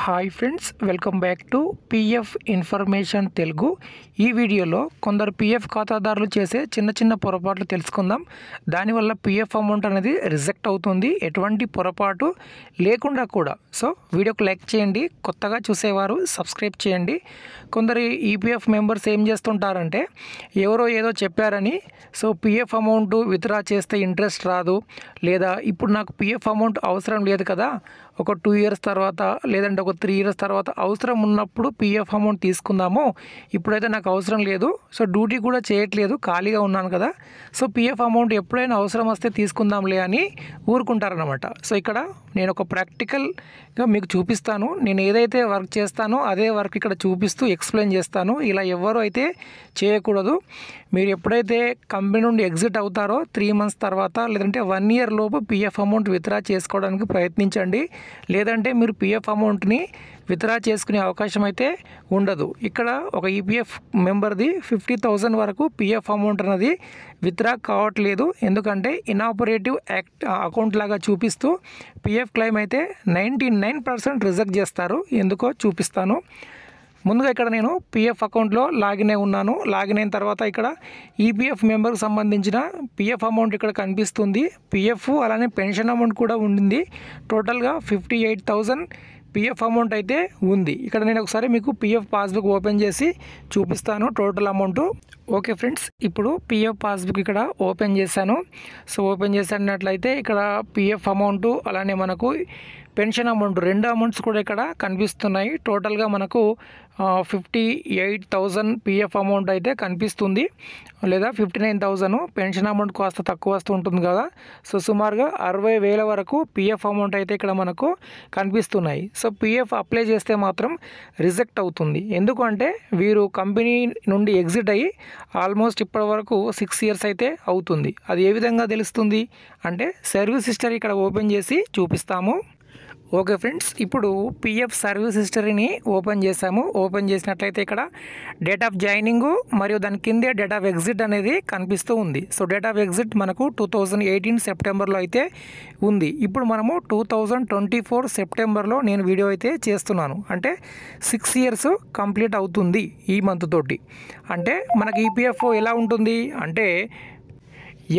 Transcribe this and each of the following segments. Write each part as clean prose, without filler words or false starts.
Hi friends, welcome back to PF information Telugu. ఈ వీడియోలో కొందరు పిఎఫ్ ఖాతాదారులు చేసే చిన్న చిన్న పొరపాట్లు తెలుసుకుందాం. దానివల్ల పిఎఫ్ అమౌంట్ అనేది రిజెక్ట్ అవుతుంది, ఎటువంటి పొరపాటు లేకుండా కూడా. సో వీడియోకి లైక్ చేయండి, కొత్తగా చూసేవారు సబ్స్క్రైబ్ చేయండి. కొందరు ఈపీఎఫ్ మెంబర్స్ ఏం చేస్తుంటారంటే, ఎవరో ఏదో చెప్పారని సో పిఎఫ్ అమౌంట్ విత్డ్రా చేస్తే ఇంట్రెస్ట్ రాదు, లేదా ఇప్పుడు నాకు పిఎఫ్ అమౌంట్ అవసరం లేదు కదా, ఒక 2 years తర్వాత లేదంటే ఒక 3 years తర్వాత అవసరం ఉన్నప్పుడు పిఎఫ్ అమౌంట్ తీసుకుందాము, ఇప్పుడైతే నాకు అవసరం లేదు, సో డ్యూటీ కూడా చేయట్లేదు, ఖాళీగా ఉన్నాను కదా, సో పిఎఫ్ అమౌంట్ ఎప్పుడైనా అవసరం వస్తే తీసుకుందాంలే అని ఊరుకుంటారనమాట. సో ఇక్కడ నేను ఒక ప్రాక్టికల్గా మీకు చూపిస్తాను. నేను ఏదైతే వర్క్ చేస్తానో అదే వర్క్ ఇక్కడ చూపిస్తూ ఎక్స్ప్లెయిన్ చేస్తాను. ఇలా ఎవరు అయితే చేయకూడదు. మీరు ఎప్పుడైతే కంపెనీ నుండి ఎగ్జిట్ అవుతారో 3 months తర్వాత లేదంటే 1 year లోపు పిఎఫ్ అమౌంట్ విత్డ్రా చేసుకోవడానికి ప్రయత్నించండి. లేదంటే మీరు పిఎఫ్ అమౌంట్ని విత్డ్రా చేసుకునే అవకాశం అయితే ఉండదు. ఇక్కడ ఒక ఈపీఎఫ్ మెంబర్ది 50,000 వరకు పిఎఫ్ అమౌంట్ అనేది విత్డ్రా కావట్లేదు. ఎందుకంటే ఇనాపరేటివ్ అకౌంట్ లాగా చూపిస్తూ పిఎఫ్ క్లెయిమ్ అయితే 99% రిజెక్ట్ చేస్తారు. ఎందుకో చూపిస్తాను. ముందుగా ఇక్కడ నేను పిఎఫ్ అకౌంట్లో లాగిన్ అయి ఉన్నాను. లాగిన్ అయిన తర్వాత ఇక్కడ ఈపీఎఫ్ మెంబర్కి సంబంధించిన పిఎఫ్ అమౌంట్ ఇక్కడ కనిపిస్తుంది. పిఎఫ్ అలానే పెన్షన్ అమౌంట్ కూడా ఉంది. టోటల్గా 58,000 పిఎఫ్ అమౌంట్ అయితే ఉంది. ఇక్కడ నేను ఒకసారి మీకు పిఎఫ్ పాస్బుక్ ఓపెన్ చేసి చూపిస్తాను టోటల్ అమౌంట్. ఓకే ఫ్రెండ్స్, ఇప్పుడు పిఎఫ్ పాస్బుక్ ఇక్కడ ఓపెన్ చేశాను. సో ఓపెన్ చేసినట్లయితే ఇక్కడ పిఎఫ్ అమౌంట్ అలానే మనకు పెన్షన్ అమౌంట్ 2 అమౌంట్స్ కూడా ఇక్కడ కనిపిస్తున్నాయి. టోటల్గా మనకు 58,000 పిఎఫ్ అమౌంట్ అయితే కనిపిస్తుంది, లేదా 59,000. పెన్షన్ అమౌంట్ కాస్త తక్కువ వస్తూ ఉంటుంది కదా, సో సుమారుగా 60,000 వరకు పిఎఫ్ అమౌంట్ అయితే ఇక్కడ మనకు కనిపిస్తున్నాయి. సో పిఎఫ్ అప్లై చేస్తే మాత్రం రిజెక్ట్ అవుతుంది. ఎందుకంటే వీరు కంపెనీ నుండి ఎగ్జిట్ అయ్యి ఆల్మోస్ట్ ఇప్పటి వరకు 6 years అయితే అవుతుంది. అది ఏ విధంగా తెలుస్తుంది అంటే సర్వీస్ హిస్టరీ ఇక్కడ ఓపెన్ చేసి చూపిస్తాము. ఓకే ఫ్రెండ్స్, ఇప్పుడు పిఎఫ్ సర్వీస్ హిస్టరీని ఓపెన్ చేసాము. ఓపెన్ చేసినట్లయితే ఇక్కడ డేట్ ఆఫ్ జాయినింగ్ మరియు దాని కిందే డేట్ ఆఫ్ ఎగ్జిట్ అనేది కనిపిస్తూ ఉంది. సో డేట్ ఆఫ్ ఎగ్జిట్ మనకు 2018 సెప్టెంబర్లో అయితే ఉంది. ఇప్పుడు మనము 2024 సెప్టెంబర్లో నేను వీడియో అయితే చేస్తున్నాను. అంటే 6 years కంప్లీట్ అవుతుంది ఈ మంత్ తోటి. అంటే మనకి ఈపీఎఫ్ ఎలా ఉంటుంది అంటే,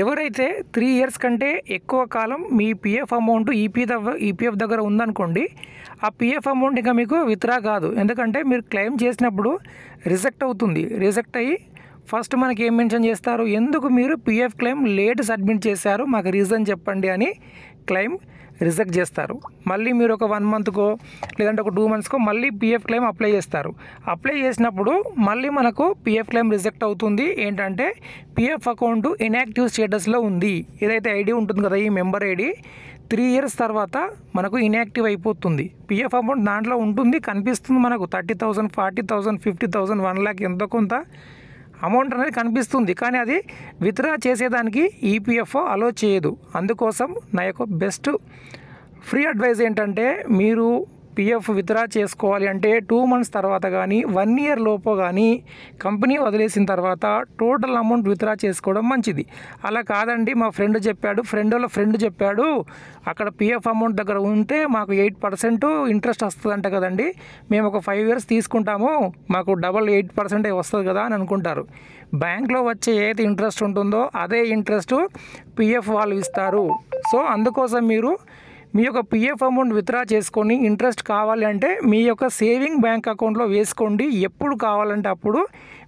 ఎవరైతే 3 years కంటే ఎక్కువ కాలం మీ పిఎఫ్ అమౌంట్ ఈపీఎఫ్ దగ్గర ఉందనుకోండి, ఆ పిఎఫ్ అమౌంట్ ఇంకా మీకు విత్డ్రా కాదు. ఎందుకంటే మీరు క్లెయిమ్ చేసినప్పుడు రిజెక్ట్ అవుతుంది. రిజెక్ట్ అయ్యి ఫస్ట్ మనకి ఏం మెన్షన్ చేస్తారు, ఎందుకు మీరు పిఎఫ్ క్లెయిమ్ లేట్ సబ్మిట్ చేశారు, మాకు రీజన్ చెప్పండి అని క్లెయిమ్ రిజెక్ట్ చేస్తారు. మళ్ళీ మీరు ఒక 1 monthకో లేదంటే ఒక 2 monthsకో మళ్ళీ పిఎఫ్ క్లెయిమ్ అప్లై చేస్తారు. అప్లై చేసినప్పుడు మళ్ళీ మనకు పిఎఫ్ క్లెయిమ్ రిజెక్ట్ అవుతుంది. ఏంటంటే పిఎఫ్ అకౌంట్ ఇన్యాక్టివ్ స్టేటస్లో ఉంది. ఏదైతే ఐడి ఉంటుంది కదా, ఈ మెంబర్ ఐడి 3 years తర్వాత మనకు ఇన్యాక్టివ్ అయిపోతుంది. పిఎఫ్ అమౌంట్ దాంట్లో ఉంటుంది, కనిపిస్తుంది మనకు 30,000, 40,000, 50,000, 1 lakh ఎంతో కొంత అమౌంట్ అనేది కనిపిస్తుంది. కానీ అది విత్డ్రా చేసేదానికి ఈపీఎఫ్ అలో చేయదు. అందుకోసం నా యొక్క బెస్ట్ ఫ్రీ అడ్వైజ్ ఏంటంటే, మీరు పిఎఫ్ విత్డ్రా చేసుకోవాలి అంటే 2 months తర్వాత కానీ 1 year లోపు కానీ కంపెనీ వదిలేసిన తర్వాత టోటల్ అమౌంట్ విత్డ్రా చేసుకోవడం మంచిది. అలా కాదండి, మా ఫ్రెండ్ చెప్పాడు, ఫ్రెండ్ చెప్పాడు, అక్కడ పిఎఫ్ అమౌంట్ దగ్గర ఉంటే మాకు 8% ఇంట్రెస్ట్ వస్తుందంట కదండి, మేము ఒక 5 years తీసుకుంటాము, మాకు డబల్ 8% వస్తుంది కదా అని అనుకుంటారు. బ్యాంక్లో వచ్చే ఏదైతే ఇంట్రెస్ట్ ఉంటుందో అదే ఇంట్రెస్ట్ పిఎఫ్ వాళ్ళు ఇస్తారు. సో అందుకోసం మీరు మీ యొక్క పిఎఫ్ అమౌంట్ విత్డ్రా చేసుకొని ఇంట్రెస్ట్ కావాలి అంటే మీ యొక్క సేవింగ్ బ్యాంక్ అకౌంట్లో వేసుకోండి. ఎప్పుడు కావాలంటే అప్పుడు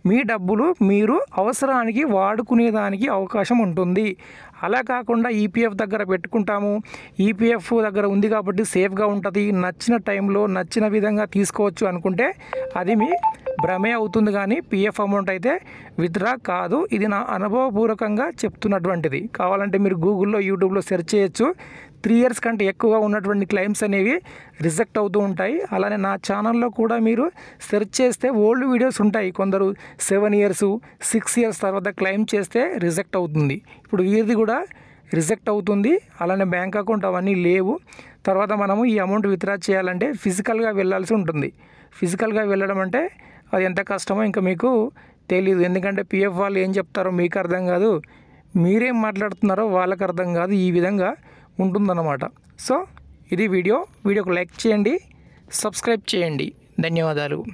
మీ డబ్బులు మీరు అవసరానికి వాడుకునేదానికి అవకాశం ఉంటుంది. అలా కాకుండా ఈపీఎఫ్ దగ్గర పెట్టుకుంటాము, ఈపీఎఫ్ దగ్గర ఉంది కాబట్టి సేఫ్గా ఉంటుంది, నచ్చిన టైంలో నచ్చిన విధంగా తీసుకోవచ్చు అనుకుంటే అది మీ భ్రమే అవుతుంది. కానీ పిఎఫ్ అమౌంట్ అయితే విత్డ్రా కాదు. ఇది నా అనుభవపూర్వకంగా చెప్తున్నటువంటిది. కావాలంటే మీరు గూగుల్లో, యూట్యూబ్లో సెర్చ్ చేయొచ్చు. 3 years కంటే ఎక్కువగా ఉన్నటువంటి క్లెయిమ్స్ అనేవి రిజెక్ట్ అవుతూ ఉంటాయి. అలానే నా ఛానల్లో కూడా మీరు సెర్చ్ చేస్తే ఓల్డ్ వీడియోస్ ఉంటాయి. కొందరు 7 years, 6 years తర్వాత క్లెయిమ్ చేస్తే రిజెక్ట్ అవుతుంది. ఇప్పుడు వీరిది కూడా రిజెక్ట్ అవుతుంది. అలానే బ్యాంక్ అకౌంట్ అవన్నీ లేవు. తర్వాత మనము ఈ అమౌంట్ విత్డ్రా చేయాలంటే ఫిజికల్గా వెళ్ళాల్సి ఉంటుంది. ఫిజికల్గా వెళ్ళడం అంటే అది ఎంత కష్టమో ఇంకా మీకు తెలియదు. ఎందుకంటే పిఎఫ్ వాళ్ళు ఏం చెప్తారో మీకు అర్థం కాదు, మీరేం మాట్లాడుతున్నారో వాళ్ళకి అర్థం కాదు. ఈ విధంగా ఉంటుందన్నమాట. సో ఇది వీడియోకి లైక్ చేయండి, సబ్స్క్రైబ్ చేయండి. ధన్యవాదాలు.